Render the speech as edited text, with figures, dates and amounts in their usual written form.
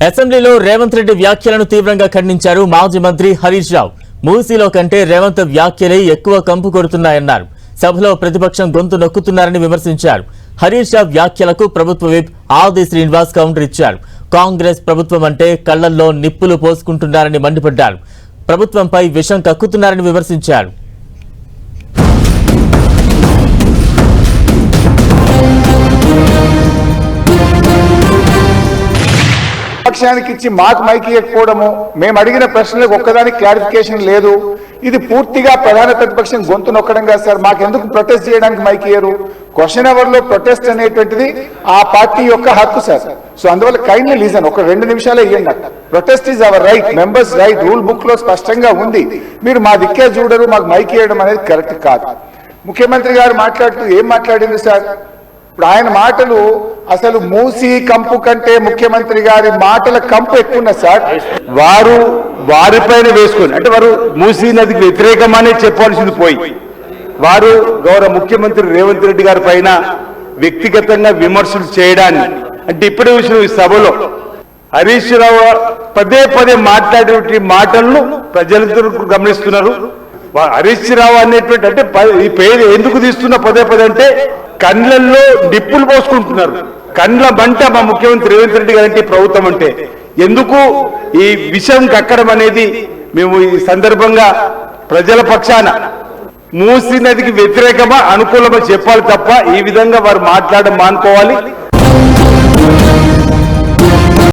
అసెంబ్లీలో రేవంత్ రెడ్డి వ్యాఖ్యలను తీవ్రంగా ఖండించారు మాజీ మంత్రి హరీష్ రావు. మూసీలో కంటే రేవంత్ వ్యాఖ్యలే ఎక్కువ కంపు కొడుతున్నాయన్నారు. సభలో ప్రతిపక్షం గొంతు నొక్కుతున్నారని విమర్శించారు. హరీష్ రావు వ్యాఖ్యలకు ప్రభుత్వ విప్ ఆది శ్రీనివాస్ కౌంటర్ ఇచ్చారు. కాంగ్రెస్ ప్రభుత్వం అంటే కళ్లల్లో నిప్పులు పోసుకుంటున్నారని మండిపడ్డారు. ప్రభుత్వంపై విషం కక్కుతున్నారని విమర్శించారు. పక్షానికి ఇచ్చి మాకు మైక్ ఇవ్వకపోవడము, మేము అడిగిన ప్రశ్నలకు ఒక్కదానికి క్లారిఫికేషన్ లేదు. ఇది పూర్తిగా ప్రధాన ప్రతిపక్షం గొంతు నొక్కడం కాదు సార్. మాకెందుకు ప్రొటెస్ట్ చేయడానికి మైక్ ఇయ్యరు? క్వశ్చన్ అవర్ లో ప్రొటెస్ట్ అనేటువంటిది ఆ పార్టీ యొక్క హక్కు సార్. సో అందువల్ల కైండ్లీ లీజన్ ఒక 2 నిమిషాలే ఇవ్వండి. Protest is our right, members right, rule book లో స్పష్టంగా ఉంది. మీరు మా దిక్కే చూడరు, మాకు మైక్ ఇవ్వడం అనేది కరెక్ట్ కాదు. ముఖ్యమంత్రి గారు మాట్లాడుతూ ఏం మాట్లాడింది సార్? ఇప్పుడు ఆయన మాటలు అసలు మూసీ కంపు కంటే ముఖ్యమంత్రి గారి మాటల కంపు ఎక్కువ సార్. వారిపైన వేసుకొని అంటే వారు మూసీ నదికి వ్యతిరేకమనే చెప్పాల్సింది పోయి వారు గౌరవ ముఖ్యమంత్రి రేవంత్ రెడ్డి గారి పైన వ్యక్తిగతంగా విమర్శలు చేయడాన్ని అంటే ఇప్పుడే చూసిన ఈ సభలో హరీష్ రావు పదే పదే మాట్లాడే మాటలను ప్రజలందరూ గమనిస్తున్నారు. హరీష్ రావు అనేటువంటి అంటే ఈ పేరు ఎందుకు తీస్తున్న పదే పదే అంటే కండ్లల్లో నిప్పులు పోసుకుంటున్నారు. కండ్ల మంట మా ముఖ్యమంత్రి రేవంత్ రెడ్డి గారి ప్రభుత్వం అంటే ఎందుకు ఈ విషయం కక్కడం అనేది మేము ఈ సందర్భంగా ప్రజల పక్షాన మూసీ నదికి వ్యతిరేకమా అనుకూలమా చెప్పాలి తప్ప ఈ విధంగా వారు మాట్లాడడం మానుకోవాలి.